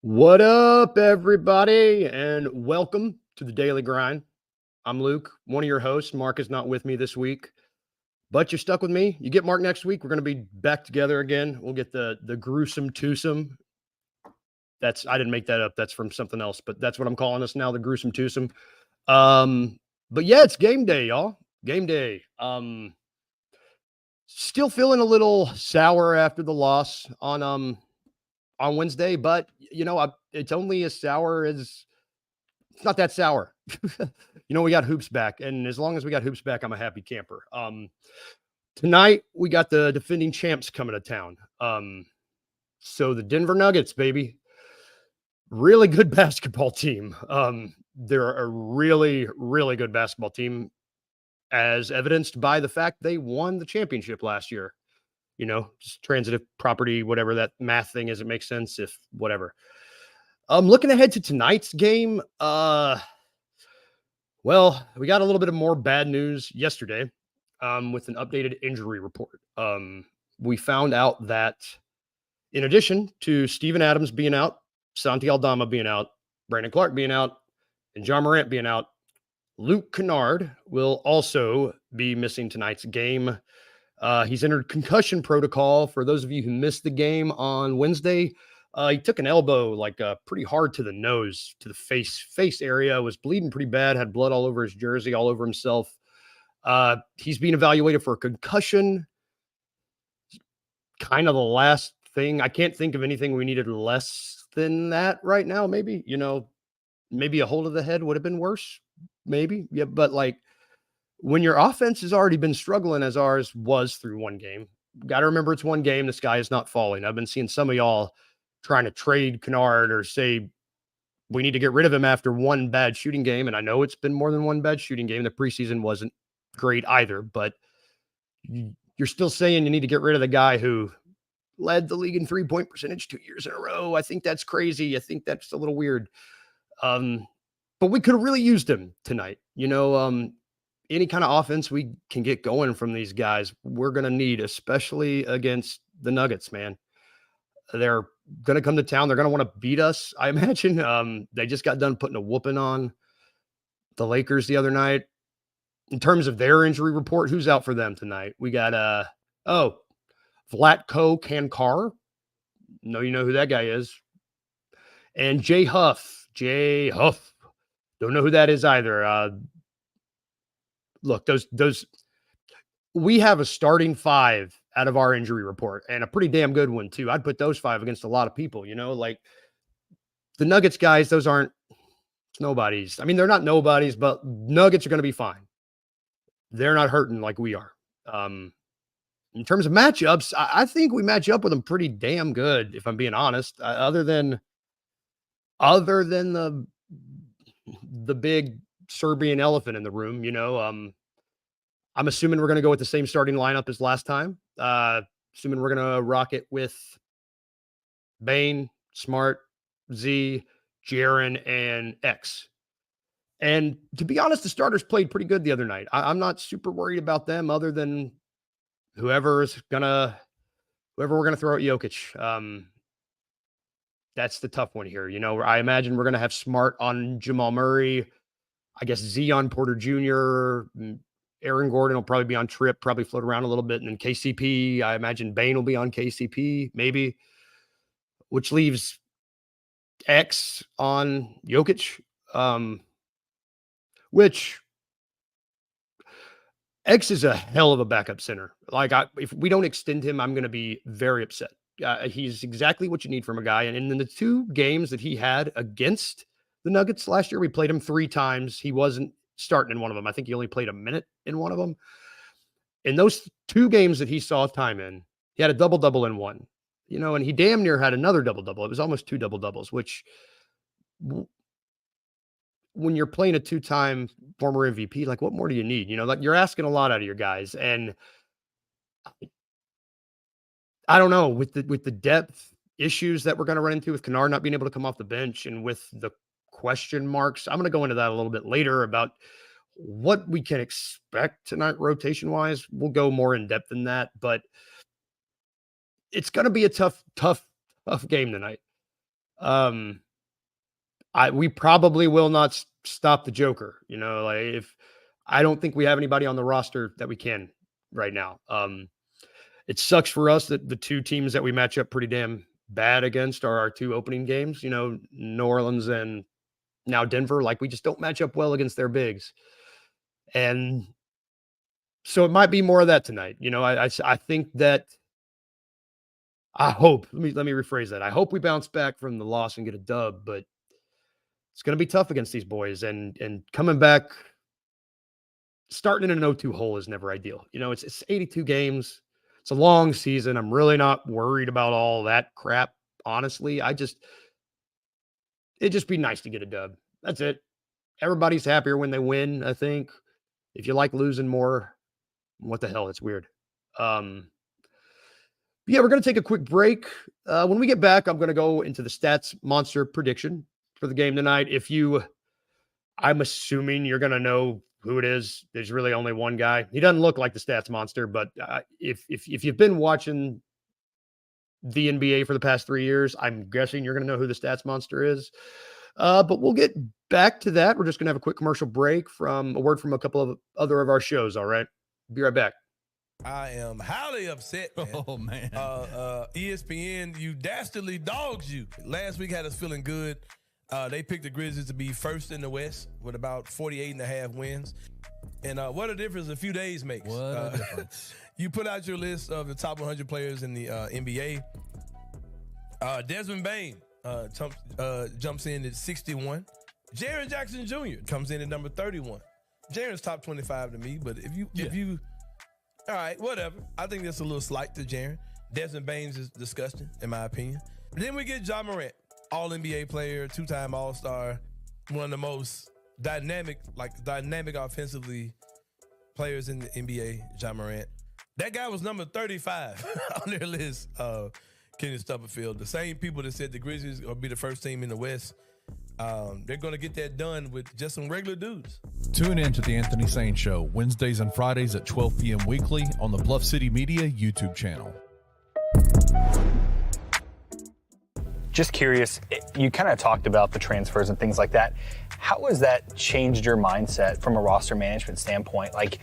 What up, everybody, and welcome to the Daily Grind. I'm Luke, one of your hosts. Mark is not with me this week, but you're stuck with me. You get Mark next week. We're going to be back together again. We'll get the gruesome twosome. I didn't make that up. That's from something else, but that's what I'm calling us now, the gruesome twosome. But yeah, it's game day, y'all. Game day. Still feeling a little sour after the loss on Wednesday, but it's only as sour as it's not that sour. We got hoops back, and as long as we got hoops back, I'm a happy camper. Tonight we got the defending champs coming to town. So the Denver Nuggets, baby, really good basketball team. They're a really, really good basketball team, as evidenced by the fact they won the championship last year. Just transitive property, whatever that math thing is, it makes sense if whatever. Looking ahead to tonight's game, well, we got a little bit of more bad news yesterday with an updated injury report. We found out that in addition to Steven Adams being out, Santi Aldama being out, Brandon Clark being out, and John Morant being out, Luke Kennard will also be missing tonight's game. He's entered concussion protocol. For those of you who missed the game on Wednesday, he took an elbow pretty hard to the nose, to the face area, was bleeding pretty bad, had blood all over his jersey, all over himself. He's being evaluated for a concussion. Kind of the last thing. I can't think of anything we needed less than that right now. Maybe, maybe a hold of the head would have been worse. Maybe. Yeah, but when your offense has already been struggling as ours was through one game, got to remember it's one game. The sky is not falling. I've been seeing some of y'all trying to trade Kennard or say we need to get rid of him after one bad shooting game. And I know it's been more than one bad shooting game. The preseason wasn't great either, but you're still saying you need to get rid of the guy who led the league in 3-point percentage 2 years in a row. I think that's crazy. I think that's a little weird. But we could have really used him tonight. Any kind of offense we can get going from these guys, we're going to need, especially against the Nuggets, man. They're going to come to town. They're going to want to beat us, I imagine. They just got done putting a whooping on the Lakers the other night. In terms of their injury report, who's out for them tonight? We got, Vlatko Kankar. No, you know who that guy is. And Jay Huff. Don't know who that is either. Look, those we have a starting five out of our injury report, and a pretty damn good one too. I'd put those five against a lot of people, like the Nuggets guys, those aren't nobodies. I mean, they're not nobodies, but Nuggets are going to be fine. They're not hurting like we are. In terms of matchups, I think we match up with them pretty damn good, if I'm being honest. Other than the big Serbian elephant in the room, I'm assuming we're going to go with the same starting lineup as last time. Assuming we're going to rock it with Bane, Smart, Z, Jaren, and X. And to be honest, the starters played pretty good the other night. I'm not super worried about them other than whoever we're going to throw at Jokic. That's the tough one here. I imagine we're going to have Smart on Jamal Murray. I guess Z on Porter Jr., Aaron Gordon will probably be on Trip, probably float around a little bit. And then KCP, I imagine Bane will be on KCP, maybe, which leaves X on Jokic, which X is a hell of a backup center. If we don't extend him, I'm going to be very upset. He's exactly what you need from a guy. And in the two games that he had against the Nuggets last year, we played him 3 times. He wasn't starting in one of them. I think he only played a minute in one of them. In those 2 games that he saw time in, he had a double-double in one, and he damn near had another double-double. It was almost 2 double-doubles, which when you're playing a 2-time former MVP, what more do you need? You're asking a lot out of your guys. And I don't know, with the depth issues that we're going to run into with Kennard not being able to come off the bench and with the question marks, I'm going to go into that a little bit later about what we can expect tonight rotation wise. We'll go more in depth than that, but it's going to be a tough game tonight. Um, we probably will not stop the Joker. You know, like if I don't think we have anybody on the roster that we can right now. It sucks for us that the two teams that we match up pretty damn bad against are our two opening games. You know, New Orleans and now Denver. Like we just don't match up well against their bigs, and so it might be more of that tonight. You know, I think that I hope. Let me rephrase that. I hope we bounce back from the loss and get a dub, but it's going to be tough against these boys, and coming back, starting in an 0-2 hole is never ideal. You know, it's 82 games. It's a long season. I'm really not worried about all that crap. Honestly, it'd just be nice to get a dub. That's it. Everybody's happier when they win. I think if you like losing more, what the hell? It's weird. Yeah, we're going to take a quick break. When we get back, I'm going to go into the stats monster prediction for the game tonight. I'm assuming you're going to know who it is. There's really only one guy. He doesn't look like the stats monster, but if you've been watching the NBA for the past 3 years, I'm guessing you're going to know who the stats monster is. But we'll get back to that. We're just going to have a quick commercial break from a word from a couple of other of our shows. All right. Be right back. I am highly upset, man. Oh, man. ESPN, you dastardly dogs you. Last week had us feeling good. They picked the Grizzlies to be first in the West with about 48.5 wins. And what a difference a few days makes. What a difference. You put out your list of the top 100 players in the NBA. Desmond Bain jumps in at 61. Jaren Jackson Jr. comes in at number 31. Jaren's top 25 to me, but if you all right, whatever. I think that's a little slight to Jaren. Desmond Baines is disgusting, in my opinion. Then we get Ja Morant, All-NBA player, two-time All-Star, one of the most dynamic offensively players in the NBA, Ja Morant. That guy was number 35 on their list, Kenny Stubblefield. The same people that said the Grizzlies will be the first team in the West. They're going to get that done with just some regular dudes. Tune in to the Anthony Sane Show, Wednesdays and Fridays at 12 p.m. weekly on the Bluff City Media YouTube channel. Just curious, you kind of talked about the transfers and things like that. How has that changed your mindset from a roster management standpoint? Like,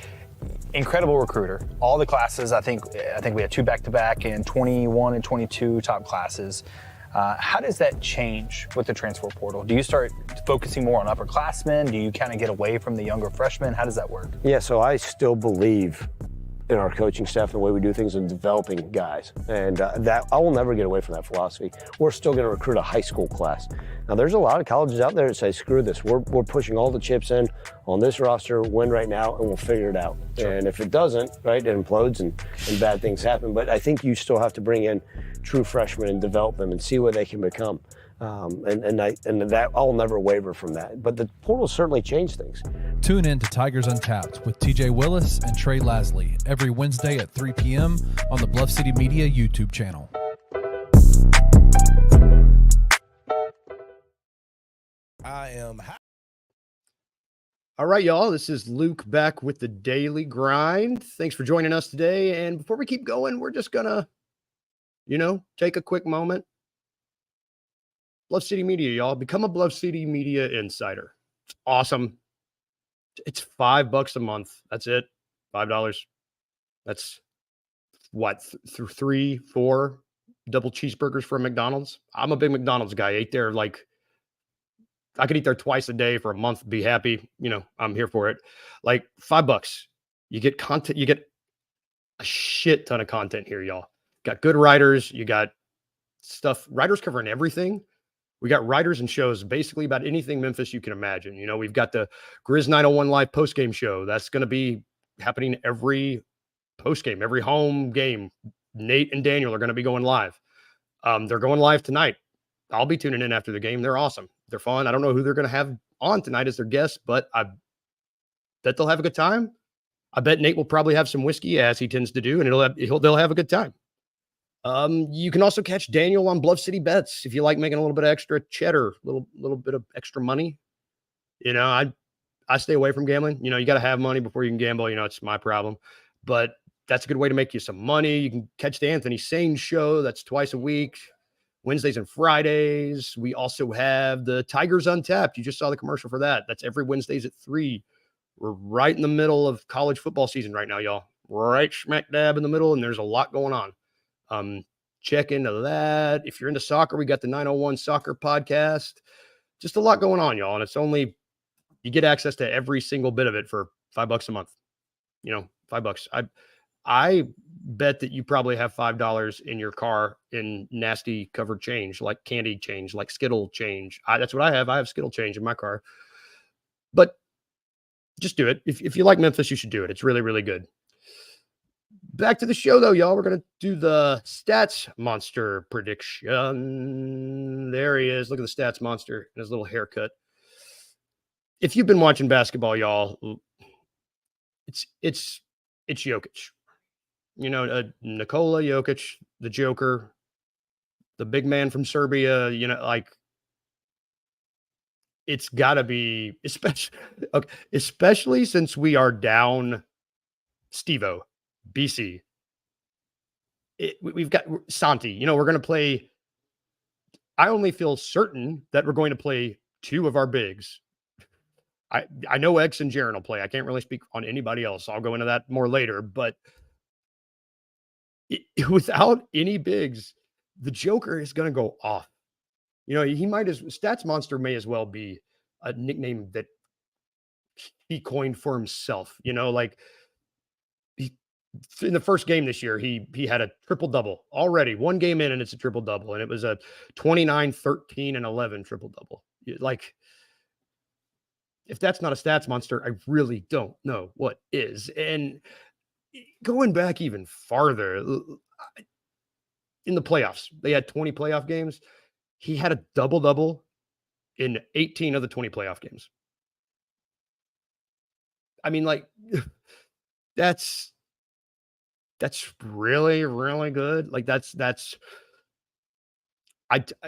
incredible recruiter. All the classes, I think we had 2 back-to-back and 21 and 22 top classes. How does that change with the transfer portal? Do you start focusing more on upperclassmen? Do you kind of get away from the younger freshmen? How does that work? Yeah, so I still believe in our coaching staff and the way we do things and developing guys. And that I will never get away from that philosophy. We're still going to recruit a high school class. Now, there's a lot of colleges out there that say, screw this. We're pushing all the chips in on this roster, win right now, and we'll figure it out. Sure. And if it doesn't, right, it implodes and bad things happen. But I think you still have to bring in true freshmen and develop them and see what they can become. And that I'll never waver from that. But the portal certainly changed things. Tune in to Tigers Untapped with TJ Willis and Trey Lasley every Wednesday at 3 p.m. on the Bluff City Media YouTube channel. All right, y'all. This is Luke back with the Daily Grind. Thanks for joining us today. And before we keep going, we're just going to, take a quick moment. Bluff City Media, y'all. Become a Bluff City Media insider. It's awesome. It's $5 a month. That's it. $5. That's what, through 3, 4 double cheeseburgers from McDonald's. I'm a big McDonald's guy. I ate there I could eat there twice a day for a month, be happy. I'm here for it. Like $5. You get content. You get a shit ton of content here, y'all. Got good writers. You got stuff. Writers covering everything. We got writers and shows basically about anything Memphis you can imagine. We've got the Grizz 901 live postgame show. That's going to be happening every postgame, every home game. Nate and Daniel are going to be going live. They're going live tonight. I'll be tuning in after the game. They're awesome. They're fun. I don't know who they're going to have on tonight as their guest, but I bet they'll have a good time. I bet Nate will probably have some whiskey, as he tends to do, and they'll have a good time. You can also catch Daniel on Bluff City Bets if you like making a little bit of extra cheddar, little bit of extra money. I stay away from gambling. You got to have money before you can gamble. It's my problem, but that's a good way to make you some money. You can catch the Anthony Sane Show. That's twice a week. Wednesdays and Fridays. We also have the Tigers Untapped. You just saw the commercial for that. That's every Wednesdays at 3. We're right in the middle of college football season right now, y'all. Right smack dab in the middle, and there's a lot going on. Check into that. If you're into soccer, we got the 901 Soccer Podcast. Just a lot going on, y'all. And it's only, you get access to every single bit of it for $5 a month. $5. I bet that you probably have $5 in your car in nasty covered change, like candy change, like Skittle change. That's what I have. I have Skittle change in my car. But just do it. If you like Memphis, you should do it. It's really, really good. Back to the show, though, y'all. We're going to do the Stats Monster prediction. There he is. Look at the Stats Monster and his little haircut. If you've been watching basketball, y'all, it's Jokic. Nikola Jokic, the Joker, the big man from Serbia, it's got to be, especially since we are down Steve-O, BC. We've got Santi. We're going to play. I only feel certain that we're going to play 2 of our bigs. I know X and Jaren will play. I can't really speak on anybody else. I'll go into that more later. But without any bigs, the Joker is going to go off. He might Stats Monster may as well be a nickname that he coined for himself. In the first game this year, he had a triple-double already. 1 game in, and it's a triple-double. And it was a 29, 13, and 11 triple-double. If that's not a Stats Monster, I really don't know what is. And going back even farther, in the playoffs, they had 20 playoff games. He had a double-double in 18 of the 20 playoff games. I mean, that's really, really good.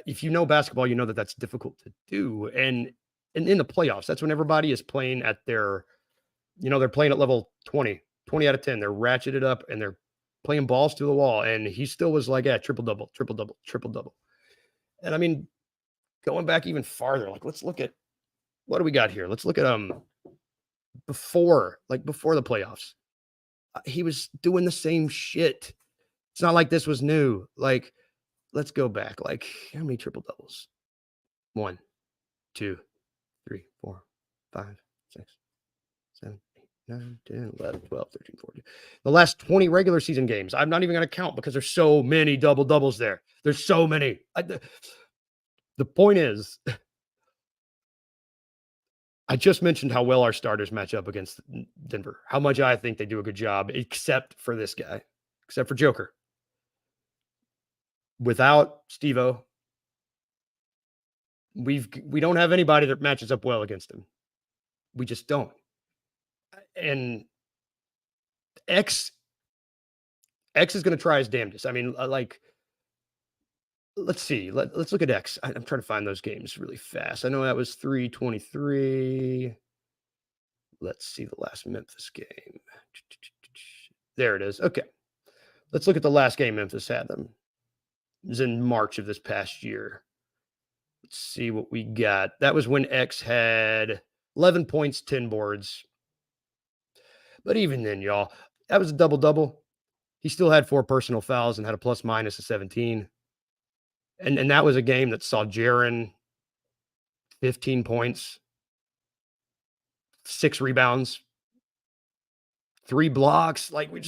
If you know basketball, you know that that's difficult to do. And in the playoffs, that's when everybody is playing at their, they're playing at level 20 out of 10. They're ratcheted up and they're playing balls to the wall. And he still was like, yeah, triple-double, triple-double, triple-double. And I mean, going back even farther, let's look at, what do we got here? Let's look at before the playoffs. He was doing the same shit. It's not like this was new. Let's go back. How many triple-doubles? 1, 2, 3, 4, 5, 6, 7, 8, 9, 10, 11, 12, 13, 14. The last 20 regular season games. I'm not even going to count because there's so many double-doubles there. There's so many. The point is, I just mentioned how well our starters match up against Denver, how much I think they do a good job, except for this guy, except for Joker. Without Steve-O, we don't have anybody that matches up well against him. We just don't. And X is going to try his damnedest. I mean, let's see. Let's look at X. I'm trying to find those games really fast. I know that was 323. Let's see the last Memphis game. There it is. Okay. Let's look at the last game Memphis had them. It was in March of this past year. Let's see what we got. That was when X had 11 points, 10 boards. But even then, y'all, that was a double-double. He still had 4 personal fouls and had a plus-minus of 17. And that was a game that saw Jaren 15 points, 6 rebounds, 3 blocks. We're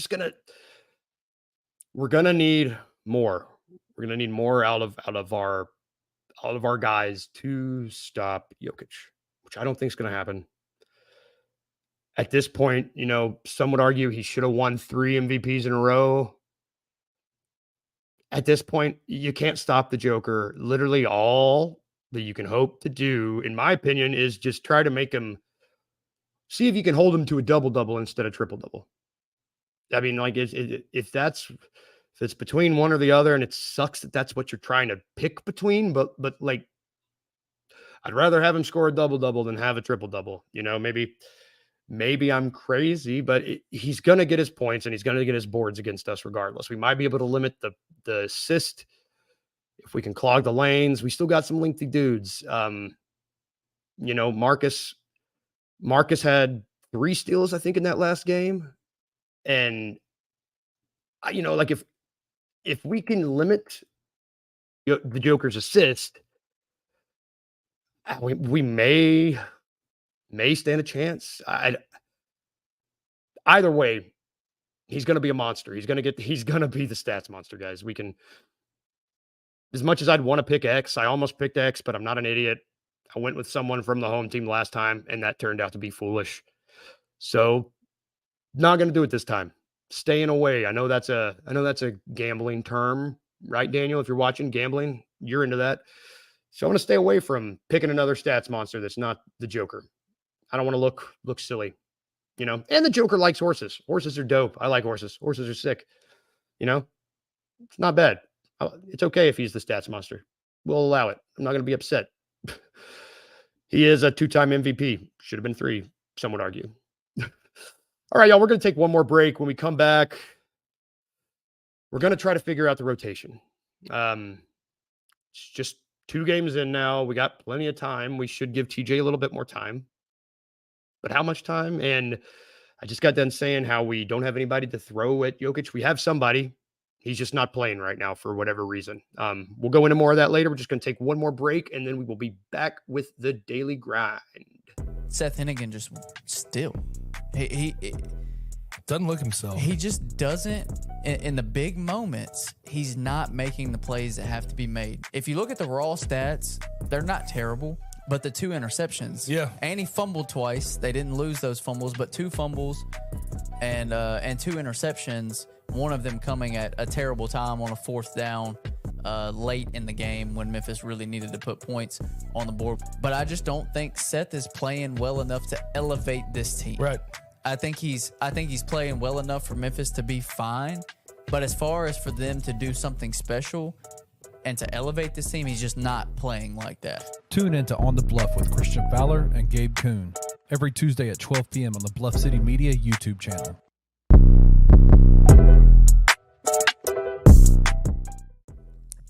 gonna need more. We're gonna need more out of our guys to stop Jokic, which I don't think is gonna happen. At this point, some would argue he should have won 3 MVPs in a row. At this point, you can't stop the Joker. Literally all that you can hope to do, in my opinion, is just try to make him, see if you can hold him to a double-double instead of triple-double. I mean, if it's between one or the other, and it sucks that that's what you're trying to pick between, but I'd rather have him score a double-double than have a triple-double. Maybe I'm crazy, but he's going to get his points and he's going to get his boards against us regardless. We might be able to limit the assist if we can clog the lanes, we still got some lengthy dudes. You know, Marcus had 3 steals, I think, in that last game. And you know, like if we can limit the Joker's assist, we may stand a chance. Either way, he's going to be a monster. He's going to be the stats monster, guys. We can, as much as I'd want to pick X, I almost picked X, but I'm not an idiot. I went with someone from the home team last time, and that turned out to be foolish. So, not going to do it this time. Staying away. I know that's a gambling term, right, Daniel? If you're watching gambling, you're into that. So I want to stay away from picking another stats monster that's not the Joker. I don't want to look silly, you know. And the Joker likes horses. Horses are dope. I like horses. Horses are sick. You know, it's not bad. It's okay if he's the stats monster. We'll allow it. I'm not going to be upset. He is a 2-time MVP. Should have been 3, some would argue. All right, y'all, we're going to take one more break. When we come back, we're going to try to figure out the rotation. It's just 2 games in now. We got plenty of time. We should give TJ a little bit more time. But how much time? And I just got done saying how we don't have anybody to throw at Jokic. We have somebody. He's just not playing right now for whatever reason. We'll go into more of that later. We're just going to take one more break, and then we will be back with the daily grind. Seth Hennigan just still. He doesn't look himself. He just doesn't, in the big moments, he's not making the plays that have to be made. If you look at the raw stats, they're not terrible, but the 2 interceptions. Yeah. And he fumbled twice. They didn't lose those fumbles, but 2 fumbles and 2 interceptions, one of them coming at a terrible time on a 4th down late in the game when Memphis really needed to put points on the board. But I just don't think Seth is playing well enough to elevate this team. Right. I think he's playing well enough for Memphis to be fine, but as far as for them to do something special and to elevate this team, he's just not playing like that. Tune in to On the Bluff with Christian Fowler and Gabe Kuhn every Tuesday at 12 p.m. on the Bluff City Media YouTube channel.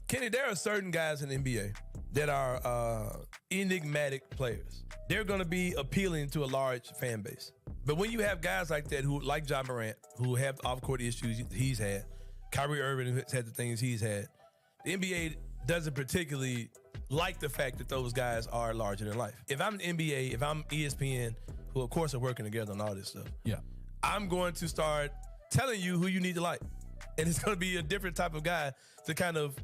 Kenny, there are certain guys in the NBA that are enigmatic players. They're going to be appealing to a large fan base. But when you have guys like that who, like John Morant, who have off-court issues he's had, Kyrie Irving has had the things he's had, the NBA doesn't particularly like the fact that those guys are larger than life. If I'm the NBA, if I'm ESPN, who of course are working together on all this stuff, I'm going to start telling you who you need to like. And it's going to be a different type of guy to kind of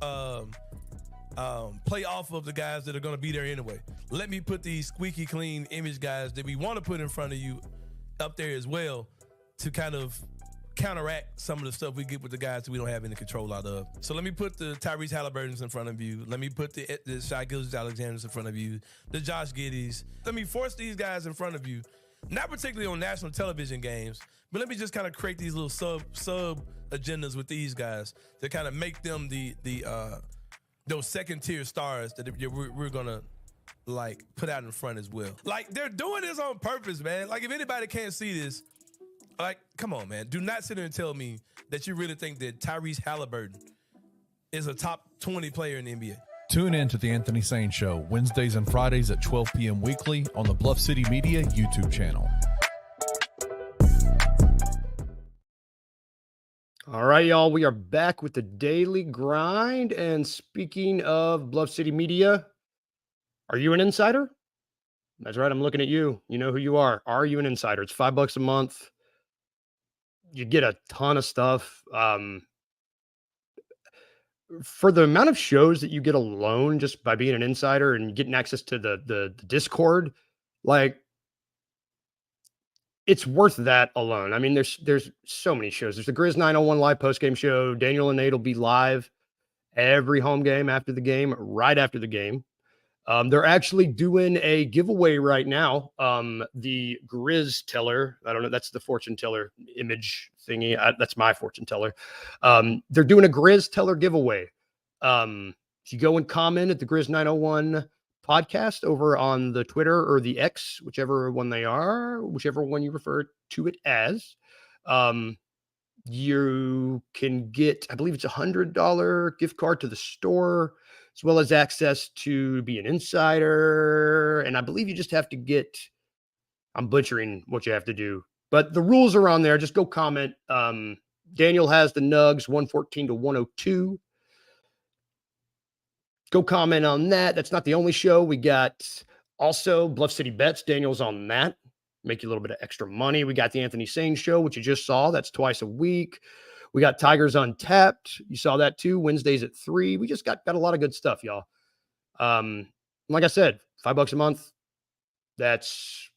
play off of the guys that are going to be there anyway. Let me put these squeaky clean image guys that we want to put in front of you up there as well to kind of counteract some of the stuff we get with the guys that we don't have any control out of. So let me put the Tyrese Halliburtons in front of you. Let me put the Shai Gilgeous-Alexanders in front of you, the Josh Giddeys. Let me force these guys in front of you, not particularly on national television games, but let me just kind of create these little sub agendas with these guys to kind of make them those second tier stars that we're gonna like put out in front as well. Like, they're doing this on purpose, man. Like, if anybody can't see this, like, come on, man. Do not sit there and tell me that you really think that Tyrese Halliburton is a top 20 player in the NBA. Tune in to The Anthony Sane Show Wednesdays and Fridays at 12 p.m. weekly on the Bluff City Media YouTube channel. All right, y'all. We are back with the daily grind. And speaking of Bluff City Media, are you an insider? That's right. I'm looking at you. You know who you are. Are you an insider? It's $5 a month. You get a ton of stuff. For the amount of shows that you get alone just by being an insider and getting access to the Discord, like, it's worth that alone. I mean, there's so many shows. There's the Grizz 901 live postgame show. Daniel and Nate will be live every home game after the game, right after the game. They're actually doing a giveaway right now. The Grizz teller, I don't know, that's the fortune teller image thingy. That's my fortune teller. They're doing a Grizz teller giveaway. If you go and comment at the Grizz 901 podcast over on the Twitter or the X, whichever one they are, whichever one you refer to it as, you can get, I believe it's $100 gift card to the store. as well as access to be an insider. And I believe you just have to get, I'm butchering what you have to do, but the rules are on there. Just go comment. Daniel has the Nugs 114 to 102. Go comment on that. That's not the only show. We got also Bluff City Bets. Daniel's on that. Make you a little bit of extra money. We got the Anthony Sane show, which you just saw. That's twice a week. We got Tigers Untapped. You saw that too. Wednesdays at 3. We just got a lot of good stuff, y'all. Like I said, $5 a month. That's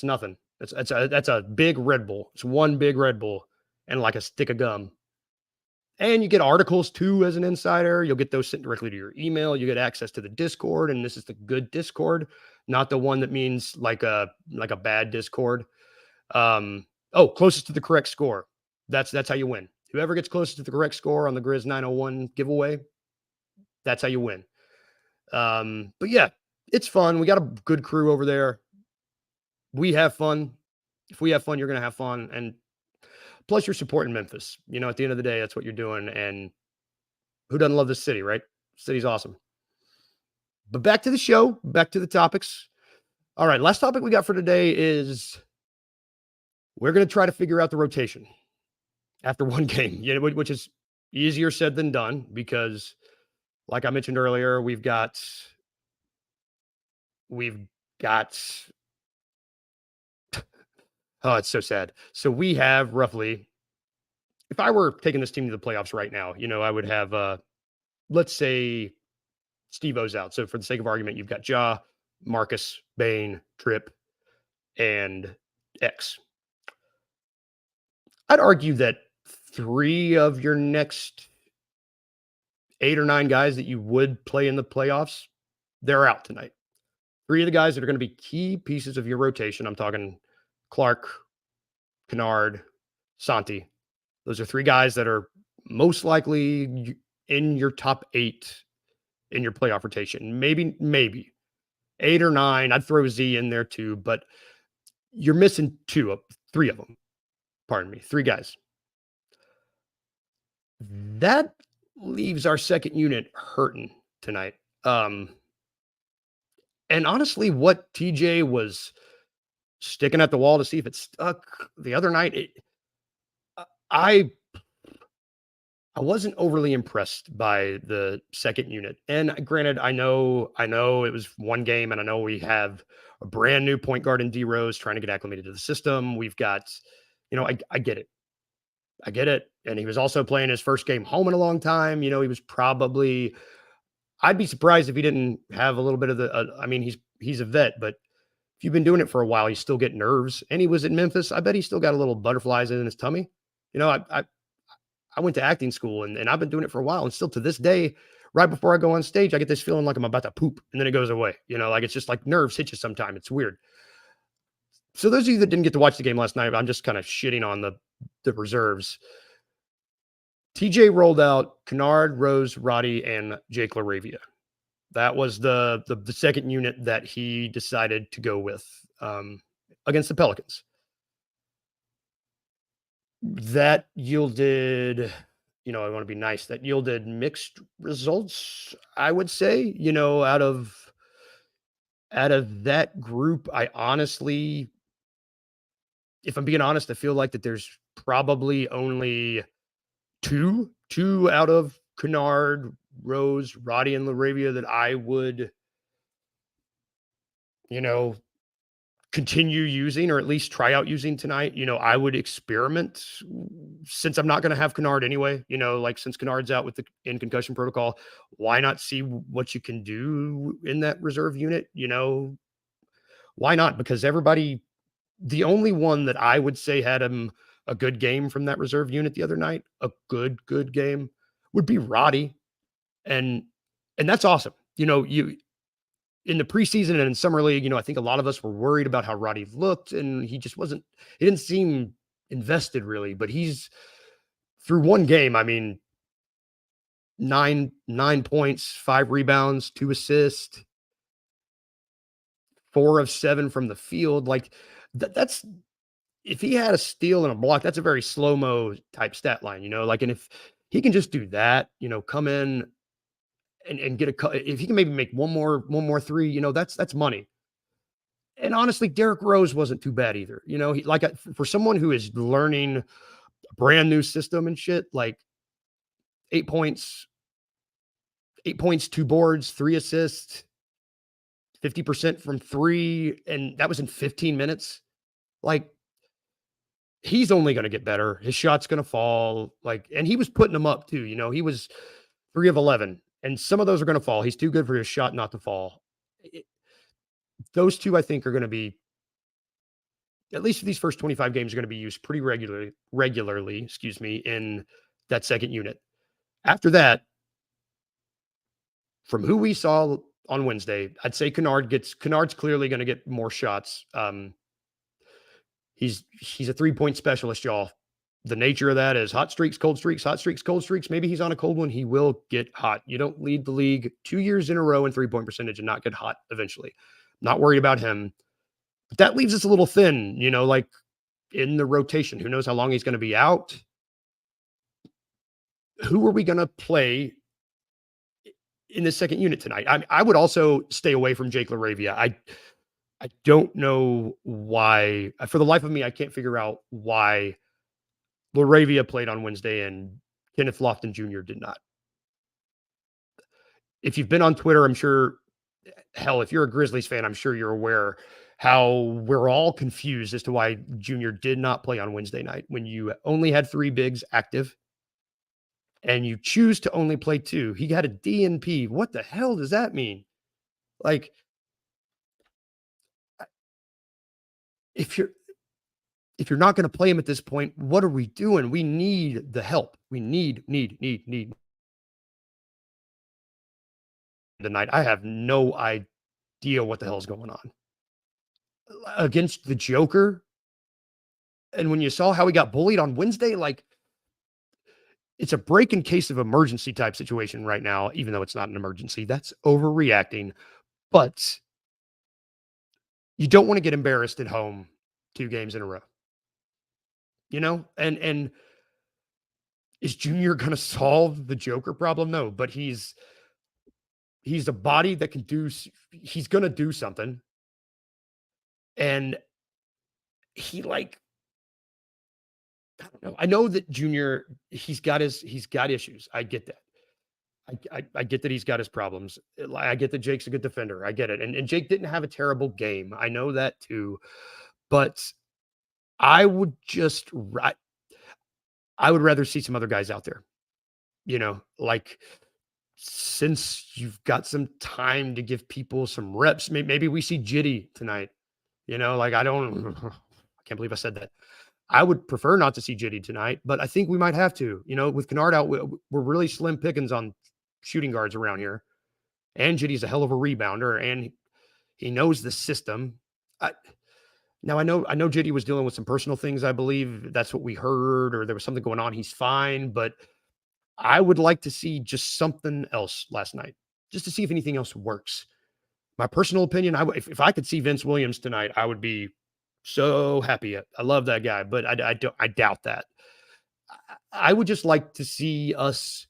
nothing. That's a big Red Bull. It's one big Red Bull and like a stick of gum. And you get articles too as an insider. You'll get those sent directly to your email. You get access to the Discord, and this is the good Discord, not the one that means like a bad Discord. Closest to the correct score. That's how you win. Whoever gets closest to the correct score on the Grizz 901 giveaway, that's how you win. But yeah, it's fun. We got a good crew over there. We have fun. If we have fun, you're going to have fun. And plus you're supporting Memphis. At the end of the day, that's what you're doing. And who doesn't love this city, right? City's awesome. But back to the show, back to the topics. All right, last topic we got for today is we're going to try to figure out the rotation after one game, which is easier said than done because, like I mentioned earlier, we've got oh, it's so sad. So we have roughly, if I were taking this team to the playoffs right now, I would have, let's say Steve-O's out. So for the sake of argument, you've got Ja, Marcus, Bain, Tripp, and X. I'd argue that 3 of your next 8 or 9 guys that you would play in the playoffs, they're out tonight. 3 of the guys that are going to be key pieces of your rotation. I'm talking Clark, Kennard, Santi. Those are 3 guys that are most likely in your top 8 in your playoff rotation. Maybe 8 or 9. I'd throw Z in there too, but you're missing 3 of them. Pardon me, 3 guys. That leaves our second unit hurting tonight. And honestly, what TJ was sticking at the wall to see if it stuck the other night, I wasn't overly impressed by the second unit. And granted, I know it was one game, and I know we have a brand new point guard in D Rose trying to get acclimated to the system. We've got, I get it. I get it. And he was also playing his first game home in a long time. He was probably, I'd be surprised if he didn't have a little bit of he's a vet, but if you've been doing it for a while, you still get nerves. And he was at Memphis. I bet he still got a little butterflies in his tummy. I went to acting school and I've been doing it for a while. And still to this day, right before I go on stage, I get this feeling like I'm about to poop and then it goes away. Like it's just like nerves hit you sometime. It's weird. So those of you that didn't get to watch the game last night, I'm just kind of shitting on the reserves. TJ rolled out Kennard, Rose, Roddy, and Jake LaRavia. That was the second unit that he decided to go with against the Pelicans. That yielded, I want to be nice, that yielded mixed results, I would say. Out of that group, I honestly, if I'm being honest, I feel like that there's probably only two out of Kennard, Rose, Roddy, and LaRavia that I would, continue using or at least try out using tonight. I would experiment since I'm not going to have Kennard anyway, since Kennard's out in concussion protocol, why not see what you can do in that reserve unit? Why not? Because the only one that I would say had him a good game from that reserve unit the other night, a good game, would be Roddy. And that's awesome. You in the preseason and in summer league, I think a lot of us were worried about how Roddy looked, and he didn't seem invested really, but he's through one game. 9 points, 5 rebounds, 2 assists, 4 of 7 from the field. Like that's, if he had a steal and a block, that's a very slow-mo type stat line, and if he can just do that, come in and get if he can maybe make one more three, that's money. And honestly, Derrick Rose wasn't too bad either. He for someone who is learning a brand new system and shit, like 8 points, 8 points, 2 boards, 3 assists, 50% from three, and that was in 15 minutes. Like, he's only going to get better. His shot's going to fall. And he was putting them up too. He was 3 of 11, and some of those are going to fall. He's too good for his shot not to fall. Those two, I think, are going to be, at least for these first 25 games, are going to be used pretty regularly, in that second unit. After that, from who we saw on Wednesday, I'd say Kennard's clearly going to get more shots. He's a 3-point specialist, y'all. The nature of that is hot streaks, cold streaks, hot streaks, cold streaks. Maybe he's on a cold one. He will get hot. You don't lead the league 2 years in a row in 3-point percentage and not get hot eventually. Not worried about him. But that leaves us a little thin, in the rotation. Who knows how long he's going to be out? Who are we going to play in the second unit tonight? I would also stay away from Jake LaRavia. I don't know why. For the life of me, I can't figure out why LaRavia played on Wednesday and Kenneth Lofton Jr. did not. If you've been on Twitter, I'm sure, hell, if you're a Grizzlies fan, I'm sure you're aware how we're all confused as to why Jr. did not play on Wednesday night when you only had 3 bigs active and you choose to only play 2. He had a DNP. What the hell does that mean? If you're not going to play him at this point, what are we doing? We need the help. We need tonight. I have no idea what the hell is going on against the Joker. And when you saw how he got bullied on Wednesday, it's a break in case of emergency type situation right now, even though it's not an emergency. That's overreacting. But you don't want to get embarrassed at home 2 games in a row. And is Junior going to solve the Joker problem? No, but he's a body that can he's going to do something. And he I don't know. I know that Junior, he's got issues. I get that. I get that he's got his problems. I get that Jake's a good defender. I get it. And Jake didn't have a terrible game. I know that too. But I would rather see some other guys out there. Since you've got some time to give people some reps, maybe we see Jitty tonight. I can't believe I said that. I would prefer not to see Jitty tonight, but I think we might have to. With Kennard out, we're really slim pickings on shooting guards around here. And Jitty's a hell of a rebounder, and he knows the system. Now I know Jitty was dealing with some personal things. I believe that's what we heard, or there was something going on. He's fine, but I would like to see just something else last night, just to see if anything else works. My personal opinion, if I could see Vince Williams tonight, I would be so happy. I love that guy, but I doubt that. I would just like to see us.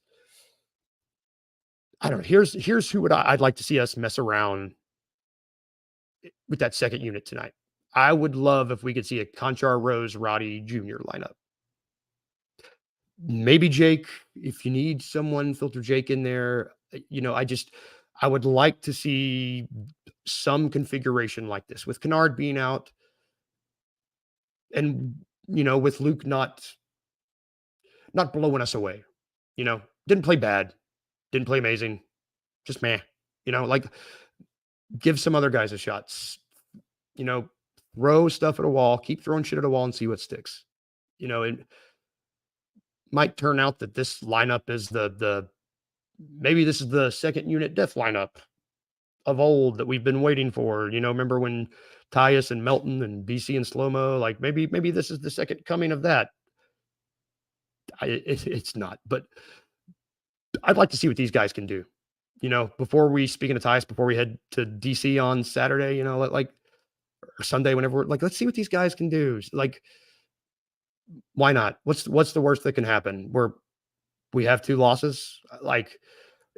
I don't know. Here's who I'd like to see us mess around with that second unit tonight. I would love if we could see a Conchar, Rose, Roddy Jr. lineup. Maybe Jake, if you need someone, filter Jake in there. I would like to see some configuration like this with Kennard being out and, with Luke not blowing us away. Didn't play bad, didn't play amazing, just meh. Give some other guys a shot. Throw stuff at a wall, keep throwing shit at a wall and see what sticks. It might turn out that this lineup is maybe this is the second unit death lineup of old that we've been waiting for. Remember when Tyus and Melton and BC and Slow-Mo, maybe this is the second coming of that. It's not, but I'd like to see what these guys can do. Before we, speaking of Tyus, before we head to DC on Saturday, or Sunday, whenever let's see what these guys can do. Why not? What's the worst that can happen? We have 2 losses.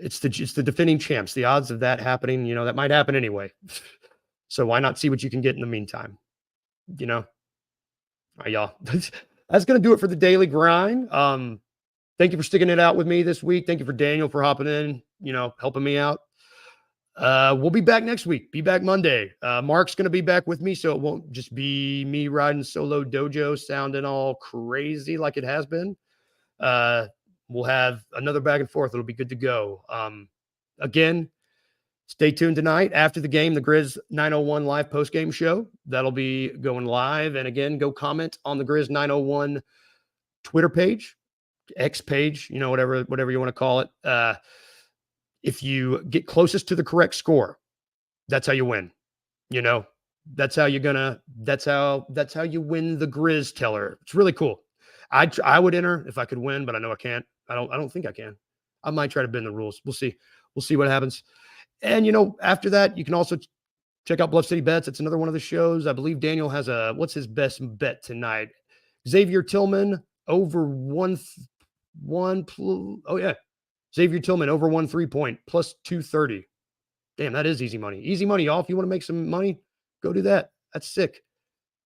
it's the defending champs. The odds of that happening, that might happen anyway. So why not see what you can get in the meantime? All right, y'all. That's going to do it for the daily grind. Thank you for sticking it out with me this week. Thank you for Daniel for hopping in, helping me out. We'll be back next week. Be back Monday. Mark's going to be back with me, so it won't just be me riding solo dojo sounding all crazy like it has been. We'll have another back and forth. It'll be good to go. Again, stay tuned tonight after the game, the Grizz 901 live post-game show. That'll be going live. And again, go comment on the Grizz 901 Twitter page, X page, whatever you want to call it. If you get closest to the correct score, that's how you win. That's how you win the Grizz teller. It's really cool. I would enter if I could win, but I know I can't. I don't think I can. I might try to bend the rules. We'll see. We'll see what happens. And after that, you can also check out Bluff City Bets. It's another one of the shows. I believe Daniel has what's his best bet tonight? Xavier Tillman over Xavier Tillman over 1 3-point plus 230. Damn, that is easy money. Easy money, y'all. If you want to make some money, go do that. That's sick.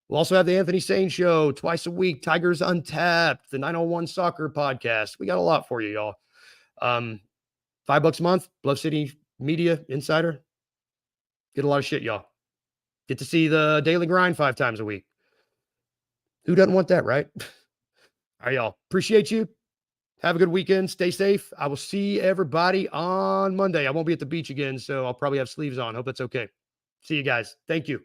We'll also have the Anthony Sane Show twice a week, Tigers Untapped, the 901 Soccer Podcast. We got a lot for you, y'all. $5 a month, Bluff City Media Insider. Get a lot of shit, y'all. Get to see the daily grind 5 times a week. Who doesn't want that, right? All right, y'all. Appreciate you. Have a good weekend. Stay safe. I will see everybody on Monday. I won't be at the beach again, so I'll probably have sleeves on. Hope that's okay. See you guys. Thank you.